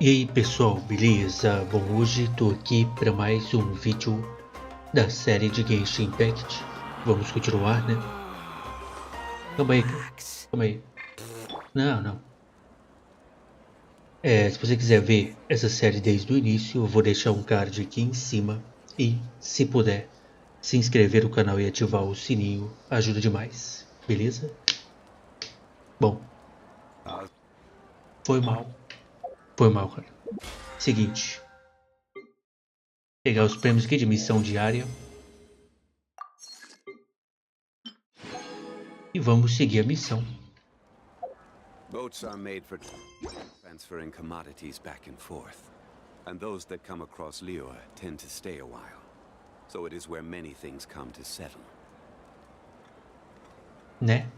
E aí pessoal, beleza? Bom, hoje tô aqui para mais um vídeo da série de Genshin Impact. Vamos continuar, né? Calma aí, calma aí. Não. Se você quiser ver essa série desde o início, eu vou deixar um card aqui em cima. E, se puder, se inscrever no canal e ativar o sininho, ajuda demais, beleza? Bom, foi mal. Foi mal, cara. Seguinte. Pegar os prêmios aqui de missão diária. E vamos seguir a missão. Boats are made for transferring commodities back and forth, and those that come across Liyue tend to stay a while. So it is where many things come to settle. Né?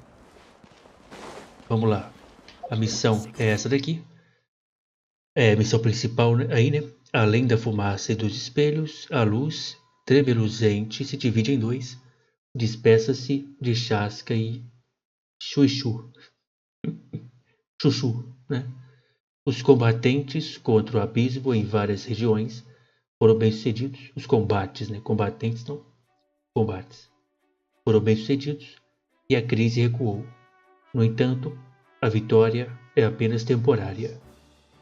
Vamos lá. A missão é essa daqui. É a missão principal aí, né? Além da fumaça e dos espelhos, a luz tremeluzente se divide em dois. Despeça-se de Chasca e Chuchu. Chuchu, né? Os combatentes contra o abismo em várias regiões foram bem-sucedidos. Os combates, né? Combatentes não. Combates. Foram bem-sucedidos e a crise recuou. No entanto, a vitória é apenas temporária.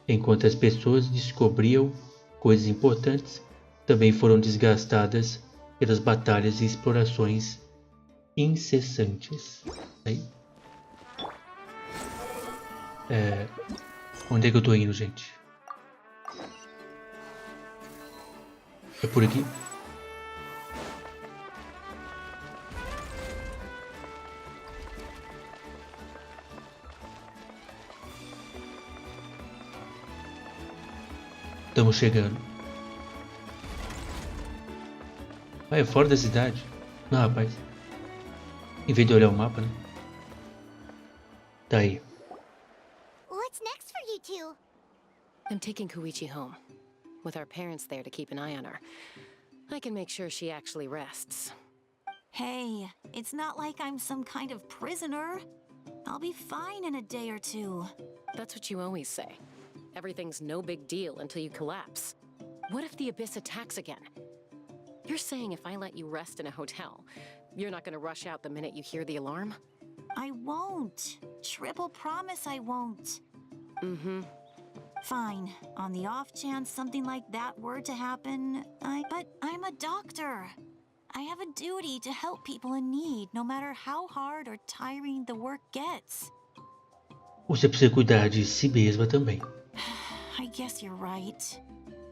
Enquanto as pessoas descobriam coisas importantes, também foram desgastadas pelas batalhas e explorações incessantes. Aí. Onde é que eu tô indo, gente? É por aqui? Estamos chegando. Ah, é fora da cidade? Não, rapaz. Em vez de olhar o mapa, né? Tá aí. What's next for you two? I'm taking Koichi home, with our parents there to keep an eye on her. I can make sure she actually rests. Hey, it's not like I'm some kind of prisoner. I'll be fine in a day or two. That's what you always say. Everything's no big deal until you collapse. What if the Abyss attacks again? You're saying if I let you rest in a hotel, you're not gonna rush out the minute you hear the alarm? I won't. Triple promise I won't. Mm-hmm. Fine. On the off chance something like that were to happen, But I'm a doctor. I have a duty to help people in need, no matter how hard or tiring the work gets. Você precisa cuidar de si mesma também. I guess you're right.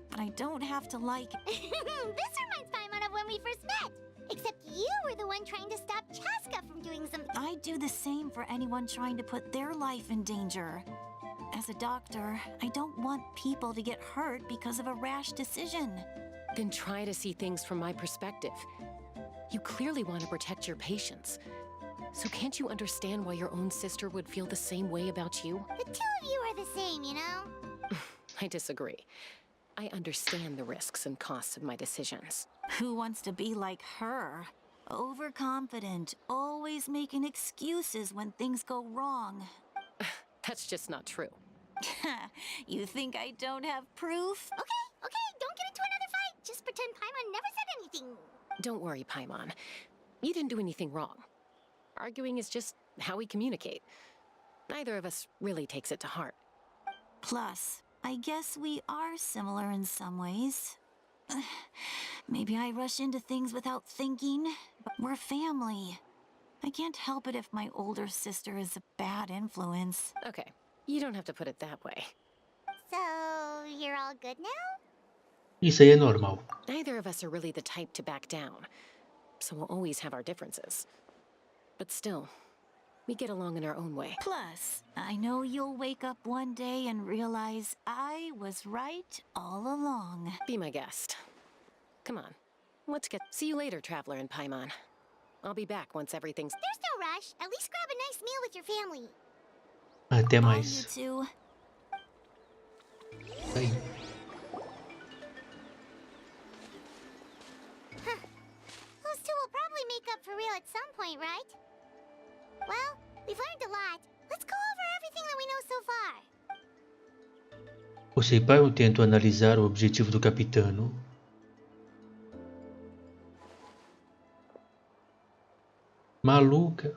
But I don't have to like... This reminds Paimon of when we first met. Except you were the one trying to stop Chaska from doing something. I'd do the same for anyone trying to put their life in danger. As a doctor, I don't want people to get hurt because of a rash decision. Then try to see things from my perspective. You clearly want to protect your patients. So can't you understand why your own sister would feel the same way about you? The two of you are the same, you know? I disagree. I understand the risks and costs of my decisions. Who wants to be like her? Overconfident, always making excuses when things go wrong. That's just not true. You think I don't have proof? Okay, don't get into another fight. Just pretend Paimon never said anything. Don't worry, Paimon. You didn't do anything wrong. Arguing is just how we communicate. Neither of us really takes it to heart. Plus, I guess we are similar in some ways. Maybe I rush into things without thinking, but we're family. I can't help it if my older sister is a bad influence. Okay, you don't have to put it that way. So, you're all good now? Isso aí é normal. Neither of us are really the type to back down, so we'll always have our differences. But still, we get along in our own way. Plus, I know you'll wake up one day and realize I was right all along. Be my guest. Come on, let's get... See you later, Traveler and Paimon. I'll be back once everything's... There's no rush. At least grab a nice meal with your family. Até Bye, mais. you two. Aí. Those two will probably make up for real at some point, right? Well, we've learned a lot. Let's go over everything that we know so far. Você e pai, eu tento analisar o objetivo do Capitano. Maluca.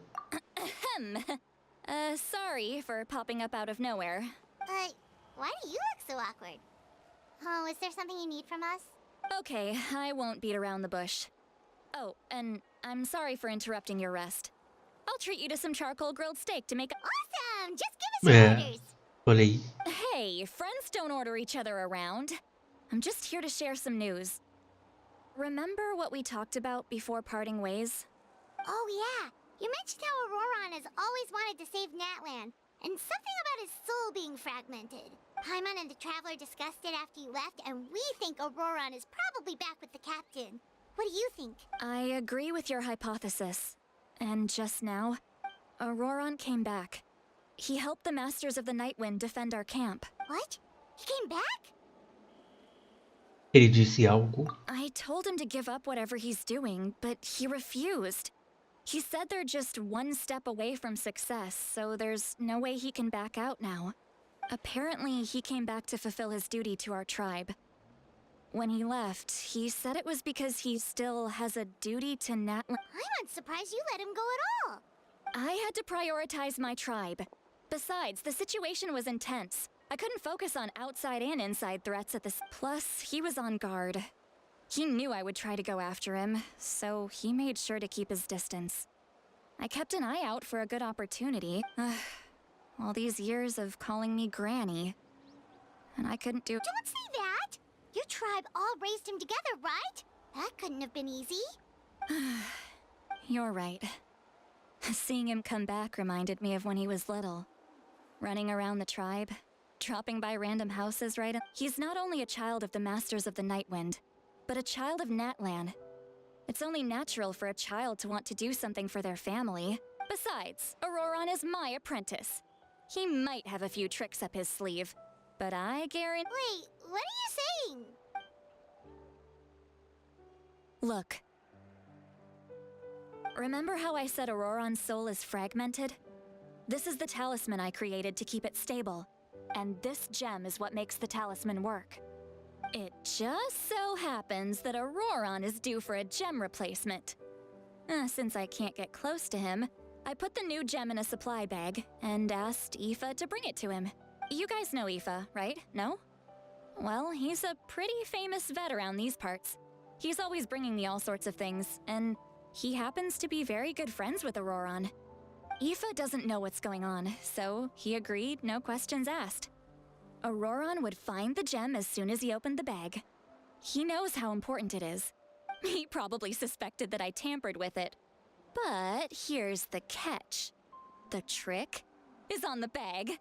Sorry for popping up out of nowhere. Why do you look so awkward? Oh, is there something you need from us? Okay, I won't beat around the bush. Oh, and I'm sorry for interrupting your rest. I'll treat you to some charcoal grilled steak to make Awesome! Just give us your orders! Olha aí. Hey, friends don't order each other around. I'm just here to share some news. Remember what we talked about before parting ways? Oh yeah, you mentioned how Ororon has always wanted to save Natlan, and something about his soul being fragmented. Paimon and the Traveler discussed it after you left, and we think Ororon is probably back with the Captain. What do you think? I agree with your hypothesis. And just now, Ororon came back. He helped the Masters of the Nightwind defend our camp. What? He came back? Ele disse algo. I told him to give up whatever he's doing, but he refused. He said they're just one step away from success, so there's no way he can back out now. Apparently, he came back to fulfill his duty to our tribe. When he left, he said it was because he still has a duty to Natlan. I'm not surprised you let him go at all. I had to prioritize my tribe. Besides, the situation was intense. I couldn't focus on outside and inside threats at this. Plus, he was on guard. He knew I would try to go after him, so he made sure to keep his distance. I kept an eye out for a good opportunity. All these years of calling me Granny. And I couldn't do. Don't say that! Your tribe all raised him together, right? That couldn't have been easy. You're right. Seeing him come back reminded me of when he was little. Running around the tribe, dropping by random houses right. He's not only a child of the Masters of the Nightwind, but a child of Natlan. It's only natural for a child to want to do something for their family. Besides, Ororon is my apprentice. He might have a few tricks up his sleeve, but I guarantee— Wait, what are you saying? Look. Remember how I said Ororon's soul is fragmented? This is the talisman I created to keep it stable. And this gem is what makes the talisman work. It just so happens that Ororon is due for a gem replacement. Since I can't get close to him, I put the new gem in a supply bag and asked Aoife to bring it to him. You guys know Aoife, right? No? Well, he's a pretty famous vet around these parts. He's always bringing me all sorts of things, and he happens to be very good friends with Ororon. Aoife doesn't know what's going on, so he agreed, no questions asked. Ororon would find the gem as soon as he opened the bag. He knows how important it is. He probably suspected that I tampered with it. But here's the catch. The trick is on the bag.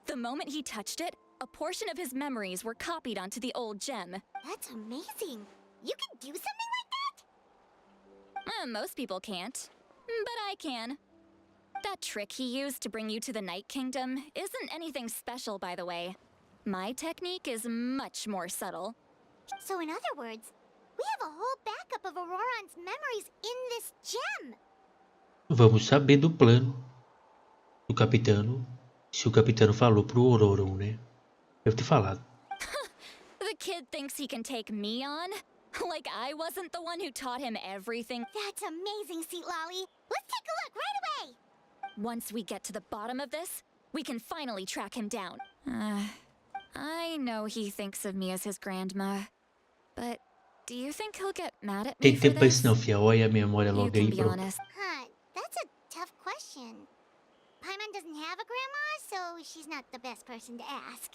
The moment he touched it, a portion of his memories were copied onto the old gem. That's amazing. You can do something like that? Most people can't, but I can. That trick he used to bring you to the Night Kingdom isn't anything special, by the way. My technique is much more subtle. So in other words, we have a whole backup of Ororon's memories in this gem. Vamos saber do plano do Capitano. Se o Capitano falou pro Ororon, né? Deve ter falado. The kid thinks he can take me on? Like I wasn't the one who taught him everything. That's amazing, Seat Lolly. Let's take a look right away. Once we get to the bottom of this, we can finally track him down. I know he thinks of me as his grandma, but do you think he'll get mad at me Tem for tempo pra this? isso não, fia. Olha a memória You logo can aí, be pronto. honest. That's a tough question. Paimon doesn't have a grandma, so she's not the best person to ask.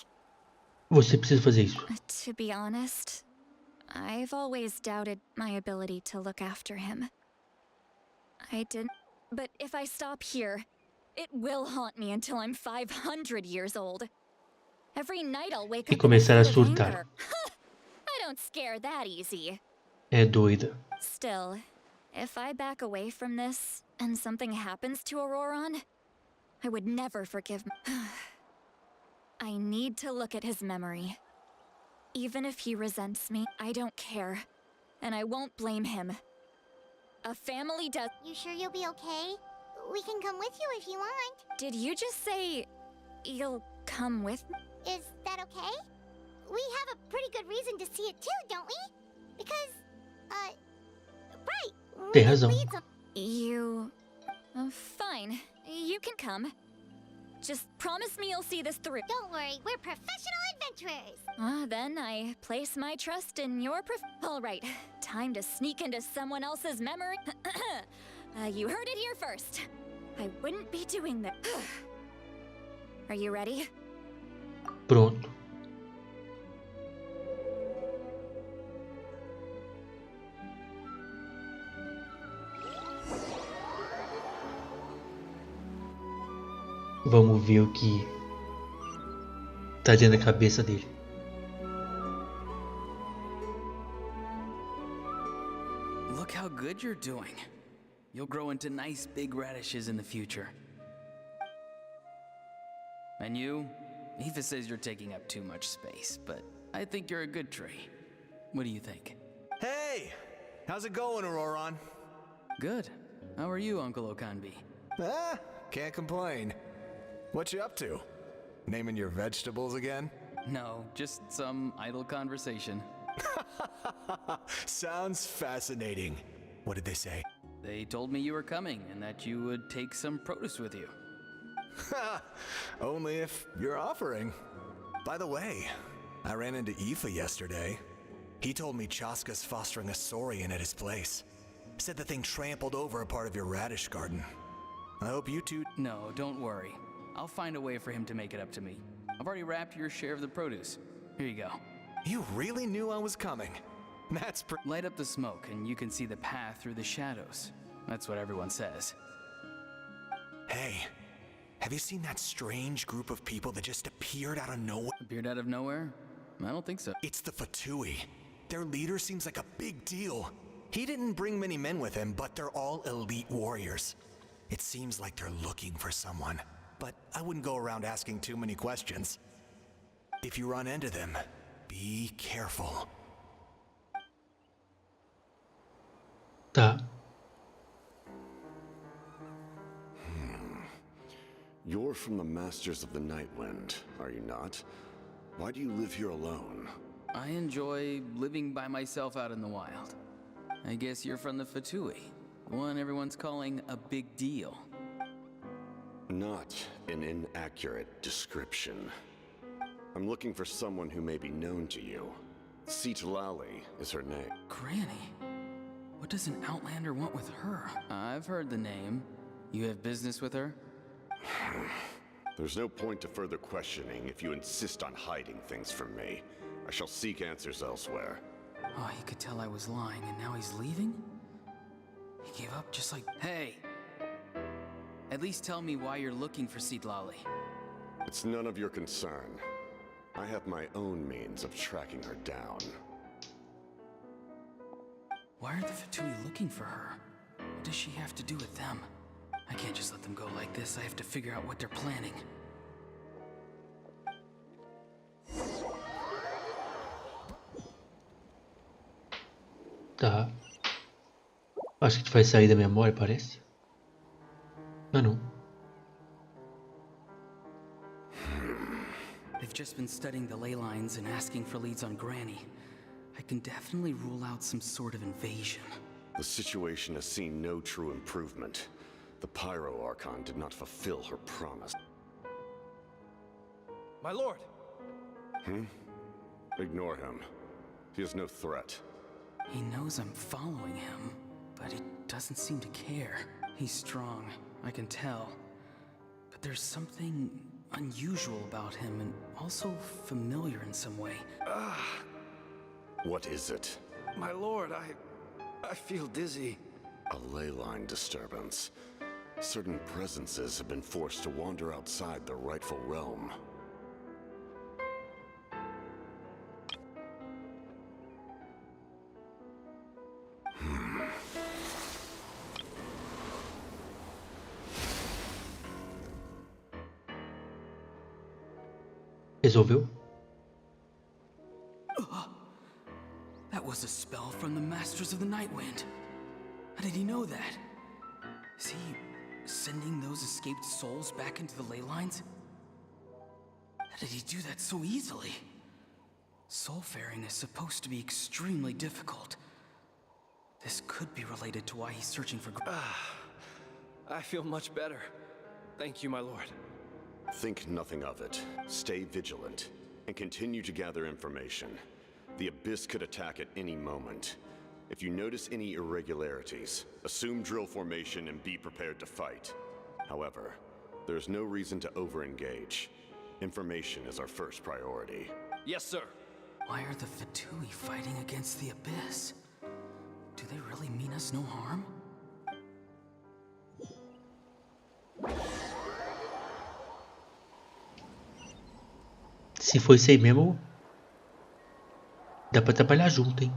Você precisa fazer isso. To be honest, I've always doubted my ability to look after him. I didn't. But if I stop here, it will haunt me until I'm 500 years old. Every night I'll wake E up in a começar a fit of surtar. anger. I don't scare that easy. É doida. Still, if I back away from this and something happens to Ororon, I would never forgive I need to look at his memory. Even if he resents me, I don't care. And I won't blame him. A family does— You sure you'll be okay? We can come with you if you want. Did you just say you'll come with me? Is that okay? we have a pretty good reason to see it too, don't we? Because, right. Tem razão. You... fine. You can come. Just promise me you'll see this through. Don't worry, we're professional adventurers. Then I place my trust in your All right, time to sneak into someone else's memory. You heard it here first. I wouldn't be doing that. Are you ready? Pronto. Vamos ver o que tá dentro da cabeça dele. Look how good you're doing. You'll grow into nice big radishes in the future. And you? Eva says you're taking up too much space, but I think you're a good tree. What do you think? Hey! How's it going, Ororon? Good. How are you, Uncle Okanbi? Can't complain. What you up to? Naming your vegetables again? No, just some idle conversation. Sounds fascinating. What did they say? They told me you were coming and that you would take some produce with you. Only if you're offering. By the way, I ran into Aoife yesterday. He told me Chaska's fostering a saurian at his place. Said the thing trampled over a part of your radish garden. I hope you two... No, don't worry. I'll find a way for him to make it up to me. I've already wrapped your share of the produce. Here you go. You really knew I was coming. That's Light up the smoke and you can see the path through the shadows. That's what everyone says. Hey, have you seen that strange group of people that just appeared out of nowhere? Appeared out of nowhere? I don't think so. It's the Fatui. Their leader seems like a big deal. He didn't bring many men with him, but they're all elite warriors. It seems like they're looking for someone, but I wouldn't go around asking too many questions. If you run into them, be careful. Tá. You're from the Masters of the Nightwind, are you not? Why do you live here alone? I enjoy living by myself out in the wild. I guess you're from the Fatui, the one everyone's calling a big deal. Not an inaccurate description. I'm looking for someone who may be known to you. Citlali is her name. Granny? What does an outlander want with her? I've heard the name. You have business with her? There's no point to further questioning if you insist on hiding things from me. I shall seek answers elsewhere. Oh, he could tell I was lying and now he's leaving? He gave up just like... Hey! At least tell me why you're looking for Citlali. It's none of your concern. I have my own means of tracking her down. Why are the Fatui looking for her? What does she have to do with them? I can't just let them go like this. I have to figure out what they're planning. Tá. Acho que a gente vai sair da memória, parece. Ah, não. They've just been studying the ley lines and asking for leads on Granny. I can definitely rule out some sort of invasion. The situation has seen no true improvement. The Pyro Archon did not fulfill her promise. My lord! Ignore him. He is no threat. He knows I'm following him, but he doesn't seem to care. He's strong, I can tell. But there's something unusual about him and also familiar in some way. What is it? My lord, I feel dizzy. A ley line disturbance. Certain presences have been forced to wander outside their rightful realm. Resolveu? That was a spell from the Masters of the Nightwind. How did he know that? Is he sending those escaped souls back into the ley lines? How did he do that so easily? Soulfaring is supposed to be extremely difficult. This could be related to why he's searching for... I feel much better. Thank you, my lord. Think nothing of it. Stay vigilant, and continue to gather information. The Abyss could attack at any moment. If you notice any irregularities, assume drill formation and be prepared to fight. However, there's no reason to over-engage. Information is our first priority. Yes, sir. Why are the Fatui fighting against the Abyss? Do they really mean us no harm? Se for isso aí mesmo, dá pra trabalhar junto, hein?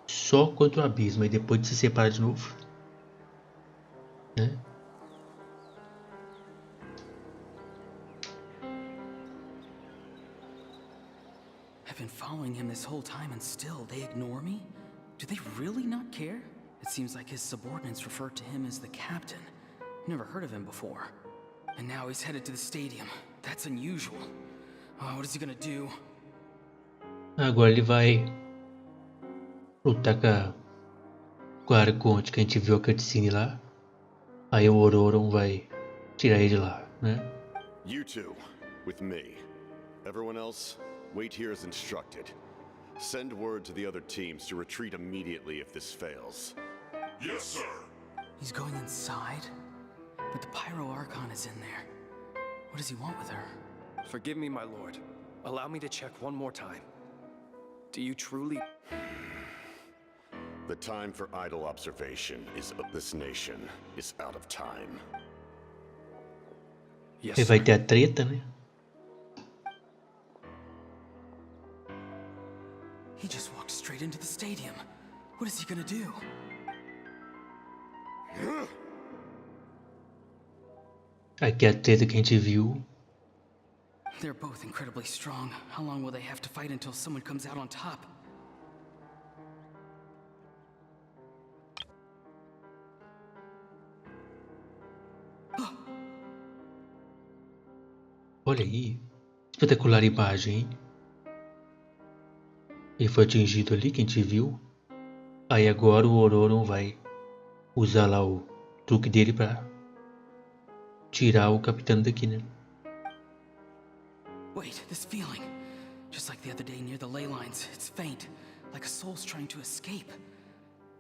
Só contra o abismo, e depois de se separar de novo, né? I've been following him this whole time and still they ignore me? Do they really not care? It seems like his subordinates refer to him as the captain. Never heard of him before. And now he's headed to the stadium. That's unusual. Oh, what is he gonna do? Agora ele vai lutar com a Arconte, que a gente viu a cutscene lá. Aí o Ororon vai tirar ele de lá, né? You two, with me. Everyone else, wait here as instructed. Send word to the other teams to retreat immediately if this fails. Yes, sir. He's going inside? But the Pyro Archon is in there. What does he want with her? Forgive me, my lord. Allow me to check one more time. Do you truly... The time for idle observation is up. This nation is out of time. Yes, Aí sir. vai ter a treta, né? He just walked straight into the stadium. What is he gonna do? Aqui a treta que a gente viu. They're both incredibly strong. How long will they have to fight until someone comes out on top? Olha aí, espetacular imagem, hein? Ele foi atingido ali, que a gente viu. Aí agora o Ororon vai usar lá o truque dele pra tirar o Capitano daqui, né? Wait, this feeling. Just like the other day near the ley lines, it's faint, like a soul's trying to escape.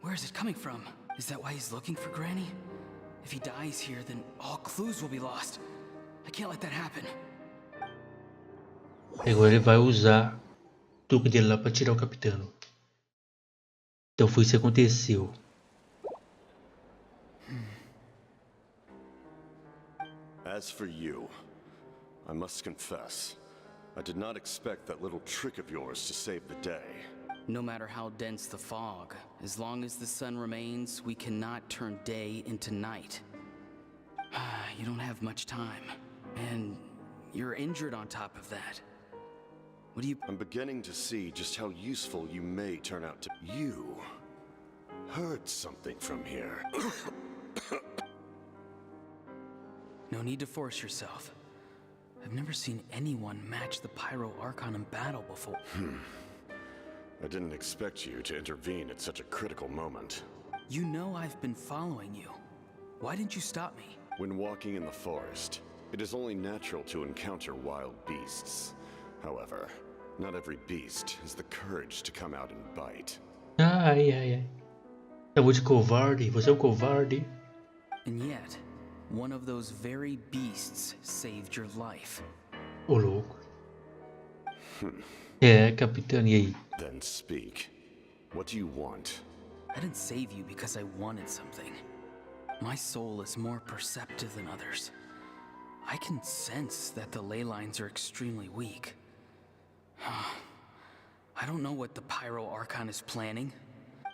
Where is it coming from? Is that why he's looking for Granny? If he dies here, then all clues will be lost. I can't let that happen. Agora ele vai usar o truque dele lá pra tirar o Capitano. Então foi isso que aconteceu. As for you, I must confess, I did not expect that little trick of yours to save the day. No matter how dense the fog, as long as the sun remains, we cannot turn day into night. You don't have much time, and you're injured on top of that. What do you... I'm beginning to see just how useful you may turn out to... You heard something from here. No need to force yourself. I've never seen anyone match the Pyro Archon in battle before. I didn't expect you to intervene at such a critical moment. You know I've been following you. Why didn't you stop me? When walking in the forest, it is only natural to encounter wild beasts. However, not every beast has the courage to come out and bite. Ai, ai, ai. Chamou de covarde. Você é um covarde. And yet, one of those very beasts saved your life. Ô, louco. É, Capitano, e aí? Then speak. What do you want? I didn't save you because I wanted something. My soul is more perceptive than others. I can sense that the ley lines are extremely weak. I don't know what the Pyro Archon is planning.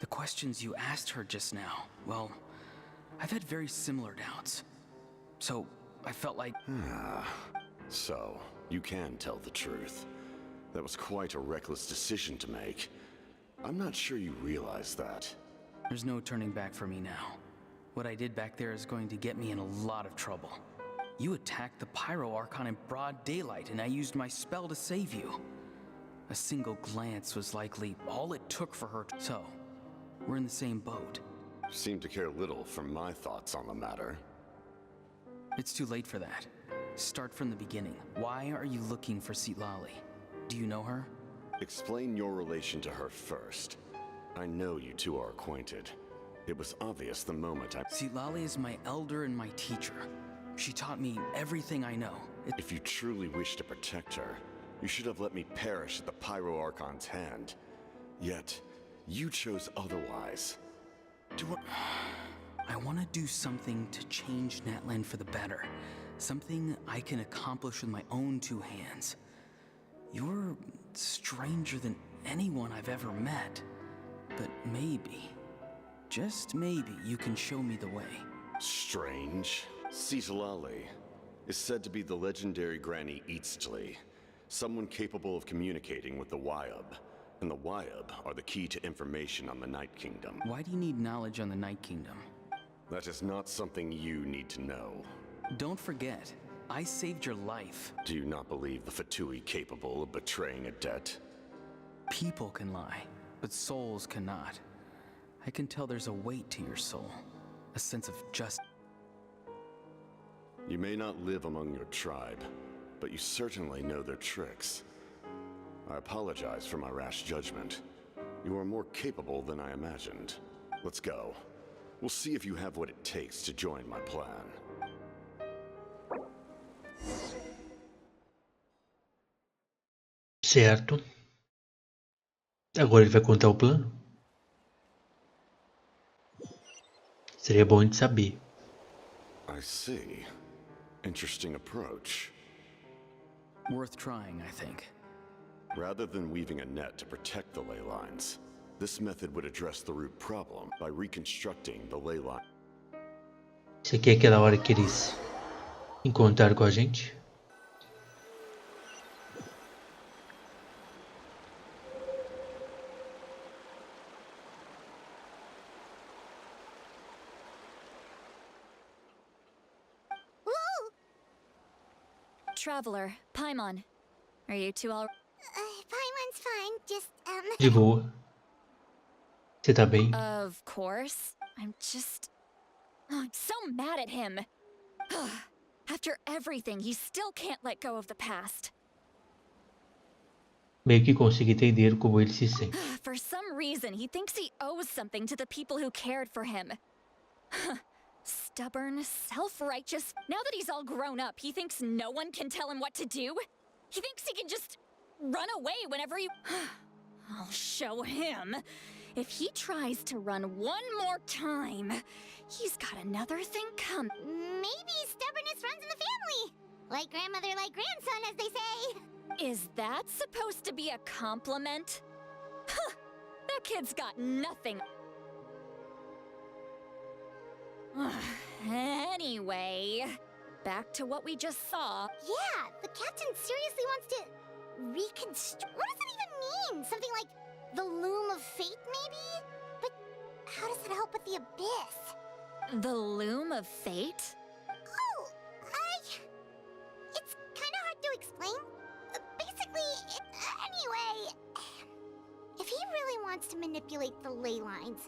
The questions you asked her just now, well, I've had very similar doubts. So, I felt like... So, you can tell the truth. That was quite a reckless decision to make. I'm not sure you realize that. There's no turning back for me now. What I did back there is going to get me in a lot of trouble. You attacked the Pyro Archon in broad daylight, and I used my spell to save you. A single glance was likely all it took for her to... So, we're in the same boat. Seem to care little for my thoughts on the matter. It's too late for that. Start from the beginning. Why are you looking for Citlali? Do you know her? Explain your relation to her first. I know you two are acquainted. It was obvious the moment I... Citlali is my elder and my teacher. She taught me everything I know. If you truly wish to protect her, you should have let me perish at the Pyro Archon's hand. Yet, you chose otherwise. I want to do something to change Natlan for the better. Something I can accomplish with my own two hands. You're stranger than anyone I've ever met. But maybe, just maybe, you can show me the way. Strange? Citlali is said to be the legendary Granny Eastli, someone capable of communicating with the Wyub. And the Wyub are the key to information on the Night Kingdom. Why do you need knowledge on the Night Kingdom? That is not something you need to know. Don't forget, I saved your life. Do you not believe the Fatui capable of betraying a debt? People can lie, but souls cannot. I can tell there's a weight to your soul, a sense of justice. You may not live among your tribe, but you certainly know their tricks. I apologize for my rash judgment. You are more capable than I imagined. Let's go. We'll see if you have what it takes to join my plan. Certo. Agora ele vai contar o plano? Seria bom de saber. I see. Interesting approach. Worth trying, I think. Rather than weaving a net to protect the ley lines, this method would address the root problem by reconstructing the ley line. Isso aqui é aquela hora que eles encontraram com a gente? Traveler, Paimon. Are you two all... Paimon's fine, just, De boa. Você tá bem? Of course. I'm just... Oh, I'm so mad at him. After everything, he still can't let go of the past. Meio que consigo entender como ele se sente. For some reason, he thinks he owes something to the people who cared for him. Stubborn, self-righteous. Now that he's all grown up, he thinks no one can tell him what to do? He thinks he can just run away whenever he... I'll show him. If he tries to run one more time, he's got another thing coming. maybe stubbornness runs in the family. Like grandmother, like grandson, as they say. Is that supposed to be a compliment? That kid's got nothing. Anyway, back to what we just saw. Yeah, the captain seriously wants to reconstruct. What does that even mean? Something like the loom of fate, maybe? But how does that help with the abyss? The loom of fate? Oh, it's kind of hard to explain. Basically, anyway, if he really wants to manipulate the ley lines,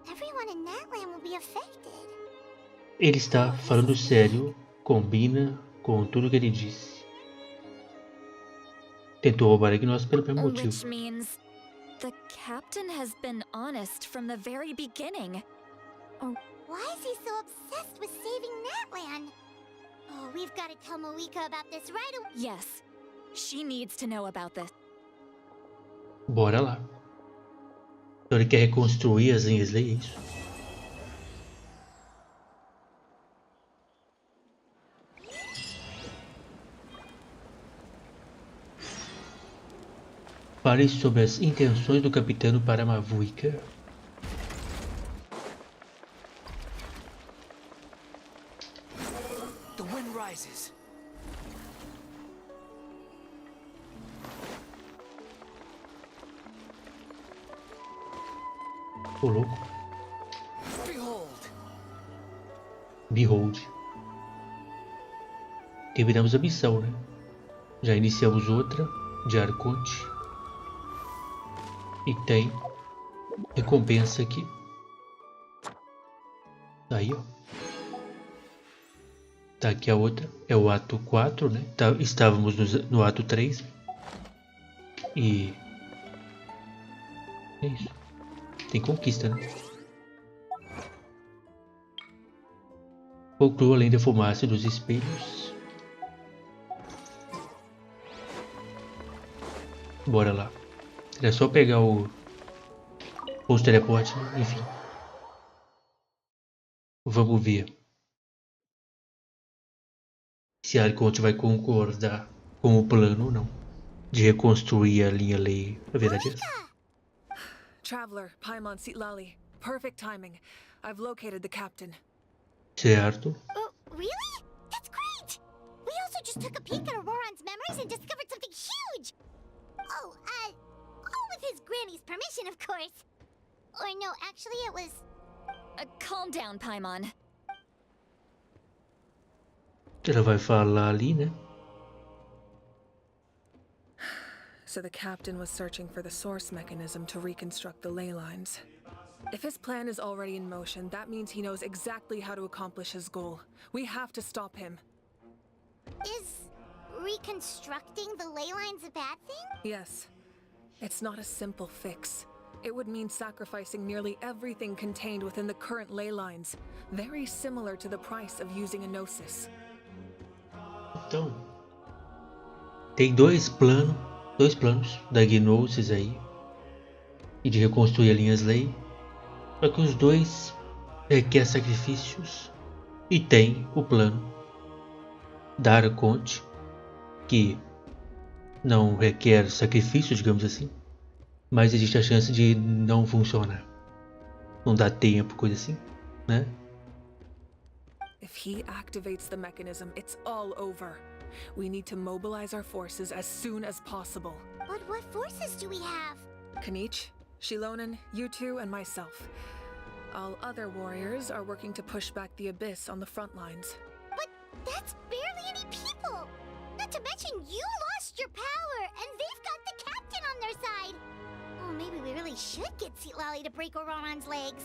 everyone in Natlan will be affected. Ele está falando sério, combina com tudo que ele disse. Tentou roubar Ignos pelo mesmo motivo. Which means the captain has been honest from the very beginning. Oh, why is he so obsessed with saving Natlan? Oh, we've got to tell Moika about this right away. Yes, she needs to know about this. Bora lá. Então ele quer reconstruir as linhas, é isso? Fale sobre as intenções do Capitano para Mavuika. The wind rises. Ô louco. Behold. Behold. Terminamos a missão, né? Já iniciamos outra de Arconte. E tem recompensa aqui. Aí, ó. Tá aqui a outra. É o ato 4, né? Estávamos no ato 3. E... é isso. Tem conquista, né? Conclua além da fumaça dos espelhos. Bora lá. Era só pegar o posto teleporte, né? Enfim. Vamos ver se a Arconte vai concordar com o plano ou não de reconstruir a linha lei. A verdade é essa. Traveler, Paimon Sitlali. Perfect timing. I've located the captain. Certo. Oh, really? That's great! We also just took a peek at Ororon's memories and discovered something huge! Oh, all with his granny's permission, of course. Or no, actually it was... Calm down, Paimon. Ela vai falar ali, né? So the captain was searching for the source mechanism to reconstruct the ley lines. If his plan is already in motion, that means he knows exactly how to accomplish his goal. We have to stop him. Is reconstructing the ley lines a bad thing? Yes. It's not a simple fix. It would mean sacrificing nearly everything contained within the current ley lines. Very similar to the price of using a gnosis. Então, tem dois planos da Gnosis aí e de reconstruir as linhas lei. Só que os dois requer sacrifícios e tem o plano da Arconte que não requer sacrifício, digamos assim, mas existe a chance de não funcionar. Não dá tempo, coisa assim, né? If he activates the mechanism, it's all over. We need to mobilize our forces as soon as possible. But what forces do we have? Kanich, Shilonen, you two, and myself. All other warriors are working to push back the Abyss on the front lines. But that's barely any people! Not to mention you lost your power, and they've got the captain on their side! Oh, maybe we really should get Sitlali to break Ororon's legs.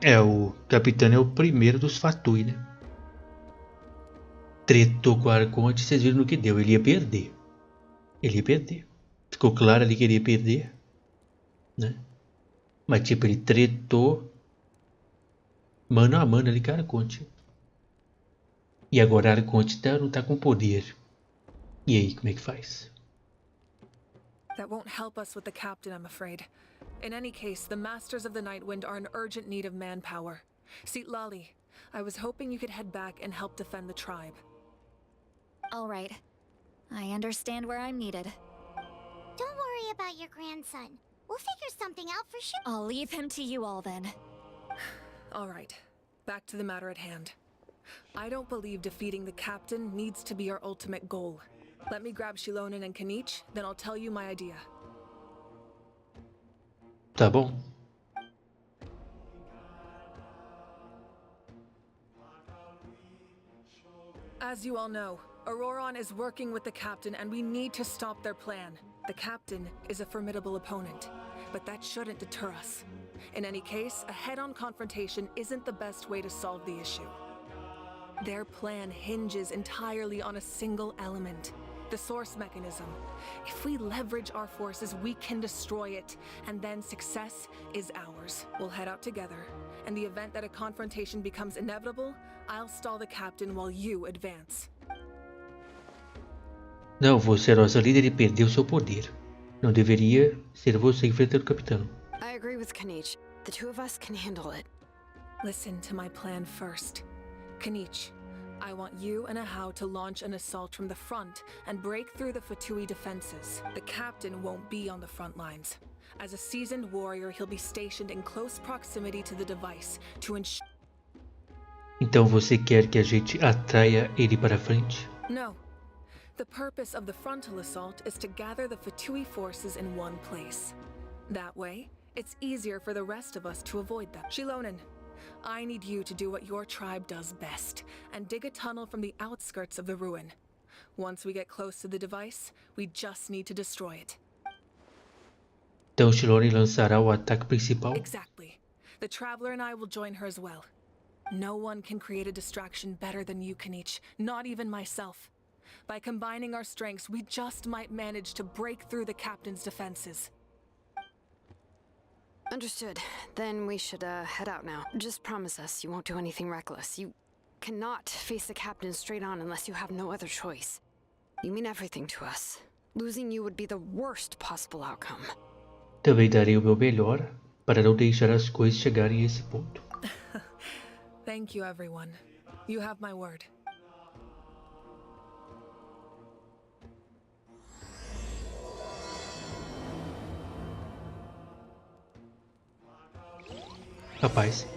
O Capitano é o primeiro dos Fatui, né? Tretou com a Arconte, vocês viram no que deu. Ele ia perder. Ficou claro ali que ele ia perder, né? Mas tipo, ele tretou mano a mano ali com a Arconte. E agora a Arconte não tá com poder. E aí, como é que faz? That won't help us with the captain, I'm afraid. In any case, the Masters of the Nightwind are in urgent need of manpower. Sitlali, I was hoping you could head back and help defend the tribe. All right. I understand where I'm needed. Don't worry about your grandson. We'll figure something out for sure. I'll leave him to you all then. All right. Back to the matter at hand. I don't believe defeating the captain needs to be our ultimate goal. Let me grab Shilonen and Kanich, then I'll tell you my idea. Tá bom. As you all know, Ororon is working with the captain and we need to stop their plan. The captain is a formidable opponent, but that shouldn't deter us. In any case, a head-on confrontation isn't the best way to solve the issue. Their plan hinges entirely on a single element, the source mechanism. If we leverage our forces, we can destroy it, and then success is ours. We'll head out together. In the event that a confrontation becomes inevitable, I'll stall the captain while you advance. Não, você é nossa líder e perdeu seu poder. Não deveria ser você enfrentando o Capitano. I agree with Kanich. The two of us can handle it. Listen to my plan first. Kanich, I want you and Ahau to launch an assault from the front and break through the Fatui defenses. The captain won't be on the front lines. As a seasoned warrior, he'll be stationed in close proximity to the device to ensure... Então você quer que a gente atraia ele para frente? No. The purpose of the frontal assault is to gather the Fatui forces in one place. That way, it's easier for the rest of us to avoid them. Shilonen, I need you to do what your tribe does best, and dig a tunnel from the outskirts of the ruin. Once we get close to the device, we just need to destroy it. Então Shilori lançará o ataque principal. Exactly. The Traveler and I will join her as well. No one can create a distraction better than you, Kenichi, not even myself. By combining our strengths, we just might manage to break through the Captain's defenses. Understood. Then we should head out now. Just promise us you won't do anything reckless. You cannot face the Captain straight on unless you have no other choice. You mean everything to us. Losing you would be the worst possible outcome. Também darei o meu melhor para não deixar as coisas chegarem a esse ponto. Thank you, everyone. You have my word. Rapaz.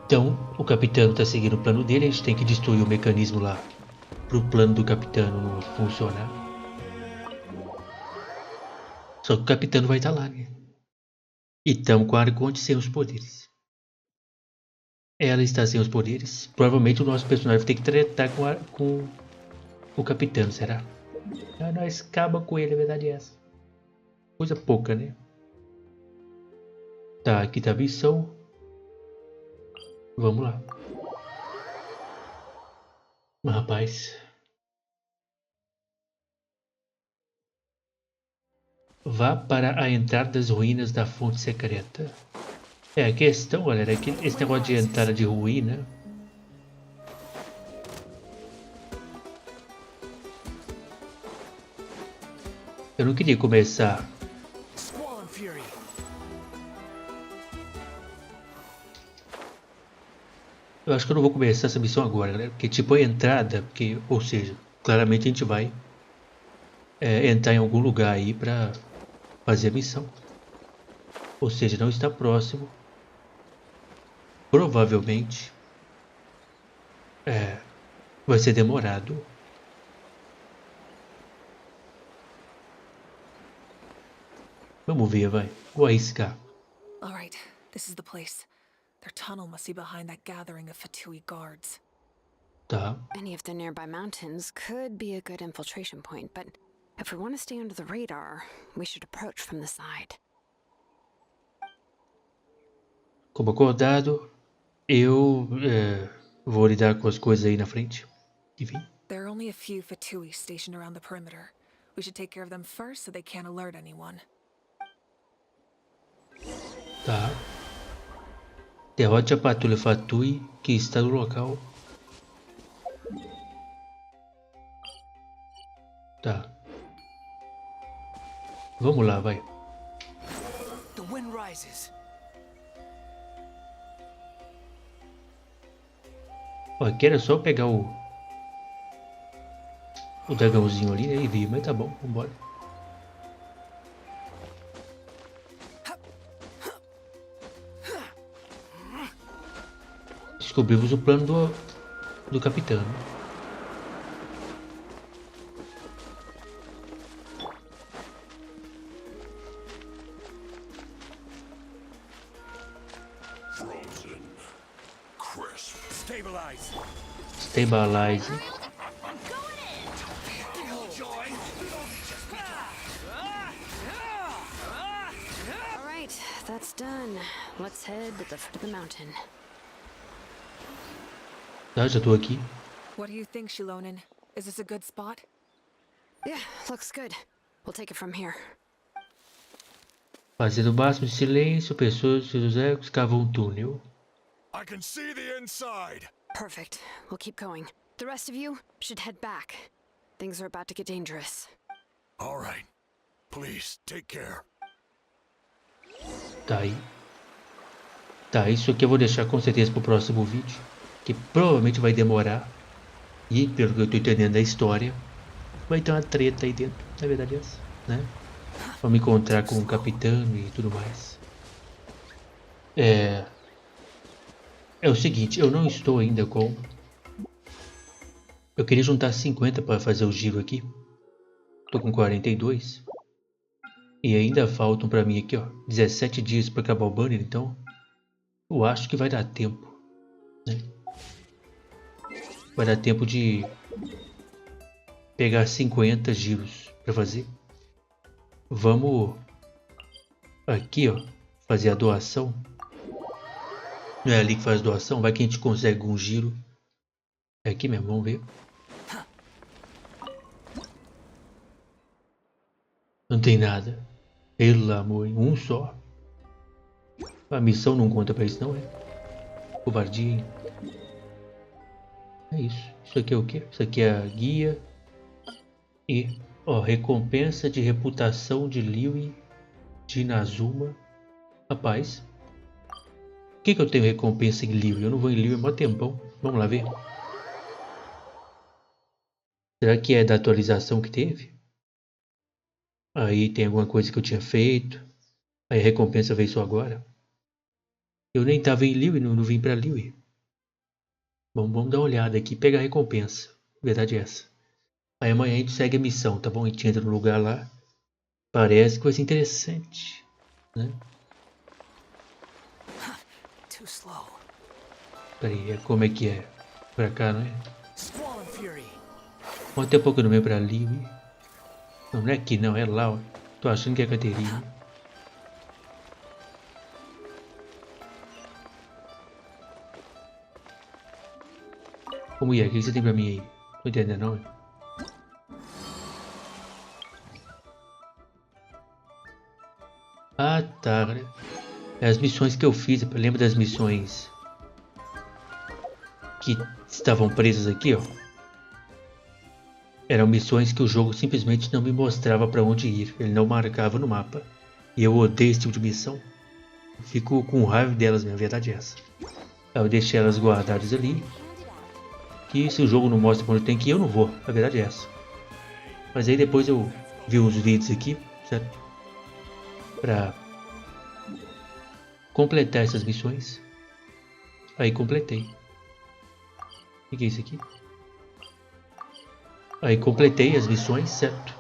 Então, o Capitano tá seguindo o plano dele, a gente tem que destruir o mecanismo lá pro plano do Capitano não funcionar. Só que o Capitano vai estar lá, né? E tamo com a Arconte sem os poderes. Ela está sem os poderes. Provavelmente o nosso personagem vai ter que tretar com o Capitano, será? Ah, nós acaba com ele, a verdade é essa. Coisa pouca, né? Tá, aqui tá a missão. Vamos lá. Mas, rapaz. Vá para a entrada das ruínas da fonte secreta. É, a questão, galera, é que esse negócio de entrada de ruína... Eu não queria começar... Eu acho que eu não vou começar essa missão agora, galera. Porque tipo a entrada, porque, ou seja, claramente a gente vai entrar em algum lugar aí pra fazer a missão. Ou seja, não está próximo. Provavelmente vai ser demorado. Vamos ver, vai. Vou arriscar. All right, this is the place. Their tunnel must be behind that gathering of Fatui guards. Tá. Any of the nearby mountains could be a good infiltration point, but if we want to stay under the radar, we should approach from the side. Como acordado, eu vou lidar com as coisas aí na frente. Enfim. There are only a few Fatui stationed around the perimeter. We should take care of them first so they can't alert anyone. Tá. Derrote a patrulha Fatui que está no local. Tá. Vamos lá, vai. The wind rises. Ó, aqui era só pegar o dragãozinho ali, né, e vir, mas tá bom, vambora. Descobrimos o plano do Capitano. Frozen. Crisp. Stabilize. Stabilize. All right, that's done. Let's head to the foot of the mountain. Tá, já tô aqui. What do you think, Shilonen? Is this a good spot? Yeah, looks good. We'll take it from here. Fazendo o máximo de silêncio, pessoas e os ecos cavam um túnel. I can see the inside. Perfect. We'll keep going. The rest of you should head back. Things are about to get dangerous. All right. Please, take care. Tá aí. Tá, isso aqui eu vou deixar com certeza pro próximo vídeo. Que provavelmente vai demorar. E, pelo que eu tô entendendo da história, vai ter uma treta aí dentro. Na verdade é essa, né? Vamos encontrar com o Capitano e tudo mais. É o seguinte, eu não estou ainda com... Eu queria juntar 50 para fazer o giro aqui. Tô com 42. E ainda faltam para mim aqui, ó, 17 dias para acabar o banner, então eu acho que vai dar tempo, né? Vai dar tempo de pegar 50 giros para fazer. Vamos aqui, ó, fazer a doação. Não é ali que faz doação? Vai que a gente consegue um giro. É aqui mesmo, vamos ver. Não tem nada. Pelo amor, um só. A missão não conta pra isso, não é? Covardia. É isso. Isso aqui é o quê? Isso aqui é a guia. E, ó, recompensa de reputação de Liu de Inazuma. Rapaz. Por que eu tenho recompensa em Liu? Eu não vou em Liu há mó tempão. Vamos lá ver. Será que é da atualização que teve? Aí tem alguma coisa que eu tinha feito. Aí a recompensa veio só agora. Eu nem tava em Liu e não vim pra Liu. Vamos dar uma olhada aqui e pegar a recompensa. Verdade é essa. Aí amanhã a gente segue a missão, tá bom? A gente entra no lugar lá. Parece que vai ser interessante, né? Peraí, como é que é? Pra cá, não é? Quanto tempo que eu não venho pra Liu? Não é aqui não, é lá, ó. Tô achando que é a Caterina. Como é? O que você tem pra mim aí? Não entendendo não? Ah, tá. É as missões que eu fiz. Lembra das missões que estavam presas aqui, ó? Eram missões que o jogo simplesmente não me mostrava para onde ir. Ele não marcava no mapa. E eu odeio esse tipo de missão. Eu fico com raiva delas mesmo, a verdade é essa. Aí eu deixei elas guardadas ali. Que se o jogo não mostra para onde tem que ir, eu não vou. A verdade é essa. Mas aí depois eu vi uns vídeos aqui, certo? Pra completar essas missões. Aí completei. O que é isso aqui? Aí completei as missões, certo?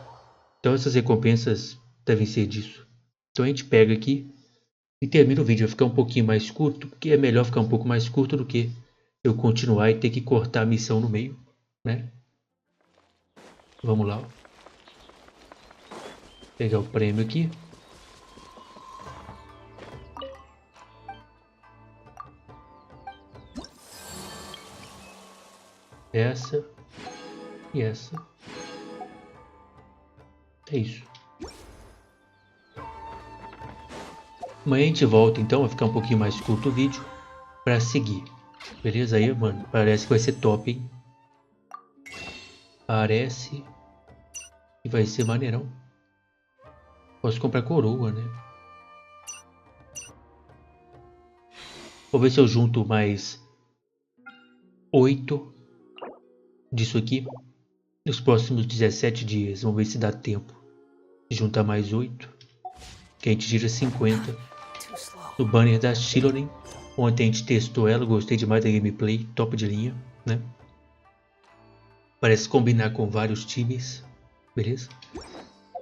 Então essas recompensas devem ser disso. Então a gente pega aqui e termina o vídeo. Vai ficar um pouquinho mais curto, porque é melhor ficar um pouco mais curto do que eu continuar e ter que cortar a missão no meio, né? Vamos lá. Pegar o prêmio aqui. Essa. E essa. É isso. Amanhã a gente volta então, vai ficar um pouquinho mais curto o vídeo pra seguir. Beleza? Aí, mano, parece que vai ser top, hein? Parece que vai ser maneirão. Posso comprar coroa, né? Vou ver se eu junto mais 8 disso aqui nos próximos 17 dias. Vamos ver se dá tempo de juntar mais 8. Que a gente tira 50 no banner da Shilonen. Ontem a gente testou ela, gostei demais da gameplay, top de linha, né? Parece combinar com vários times, beleza?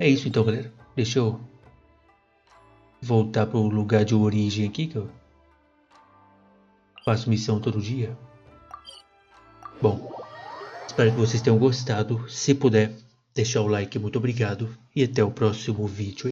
É isso então, galera. Deixa eu voltar para o lugar de origem aqui, que eu faço missão todo dia. Bom, espero que vocês tenham gostado. Se puder, deixar o like, muito obrigado. E até o próximo vídeo.